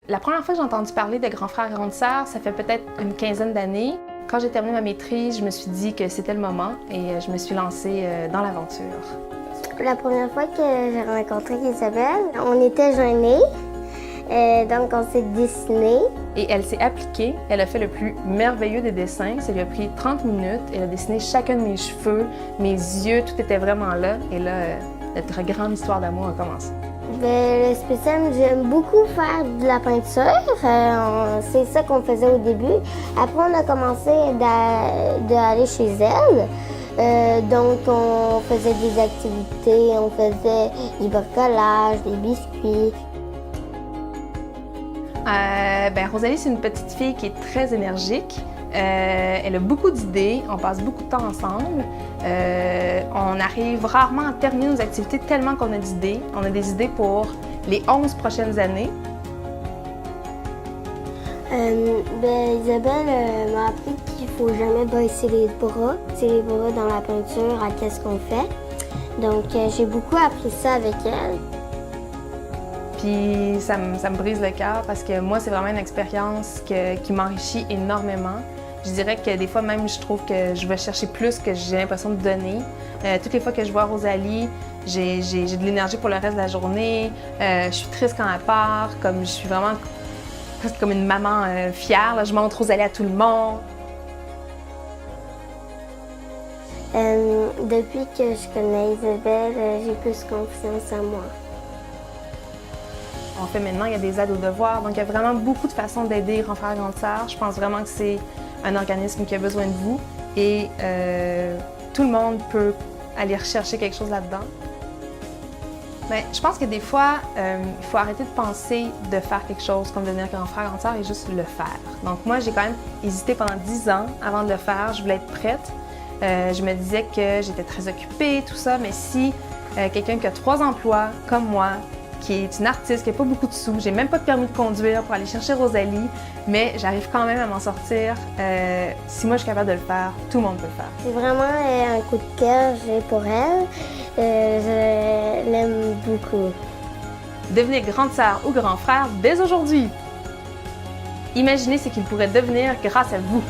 La première fois que j'ai entendu parler de Grand frère, grande sœur, ça fait peut-être une quinzaine d'années. Quand j'ai terminé ma maîtrise, je me suis dit que c'était le moment et je me suis lancée dans l'aventure. La première fois que j'ai rencontré Isabelle, on était gênés, donc on s'est dessinés. Et elle s'est appliquée, elle a fait le plus merveilleux des dessins. Ça lui a pris 30 minutes, elle a dessiné chacun de mes cheveux, mes yeux, tout était vraiment là. Et là, notre grande histoire d'amour a commencé. Le spécial, j'aime beaucoup faire de la peinture. C'est ça qu'on faisait au début. Après, on a commencé d'aller chez elle. Donc, on faisait des activités, on faisait du bricolage, des biscuits. Rosalie, c'est une petite fille qui est très énergique. Elle a beaucoup d'idées, on passe beaucoup de temps ensemble. On arrive rarement à terminer nos activités tellement qu'on a d'idées. On a des idées pour les 11 prochaines années. Isabelle m'a appris qu'il ne faut jamais baisser les bras. C'est les bras dans la peinture à qu'est-ce qu'on fait. Donc, j'ai beaucoup appris ça avec elle. Puis ça me brise le cœur parce que moi, c'est vraiment une expérience qui m'enrichit énormément. Je dirais que des fois même, je trouve que je vais chercher plus que j'ai l'impression de donner. Toutes les fois que je vois Rosalie, j'ai de l'énergie pour le reste de la journée. Je suis triste quand elle part, comme je suis vraiment presque comme une maman fière. Là, je montre Rosalie à tout le monde. Depuis que je connais Isabelle, j'ai plus confiance en moi. On fait maintenant, il y a des aides aux devoirs, donc il y a vraiment beaucoup de façons d'aider Grand frère, grande sœur. Je pense vraiment que c'est un organisme qui a besoin de vous et tout le monde peut aller rechercher quelque chose là-dedans. Mais je pense que des fois, il faut arrêter de penser de faire quelque chose comme devenir grand frère, grande sœur et juste le faire. Donc moi, j'ai quand même hésité pendant 10 ans avant de le faire. Je voulais être prête. Je me disais que j'étais très occupée, tout ça, mais si quelqu'un qui a 3 emplois comme moi, qui est une artiste, qui n'a pas beaucoup de sous. J'ai même pas de permis de conduire pour aller chercher Rosalie, mais j'arrive quand même à m'en sortir. Si moi je suis capable de le faire, tout le monde peut le faire. C'est vraiment un coup de cœur que j'ai pour elle. Je l'aime beaucoup. Devenez grande sœur ou grand frère dès aujourd'hui. Imaginez ce qu'il pourrait devenir grâce à vous.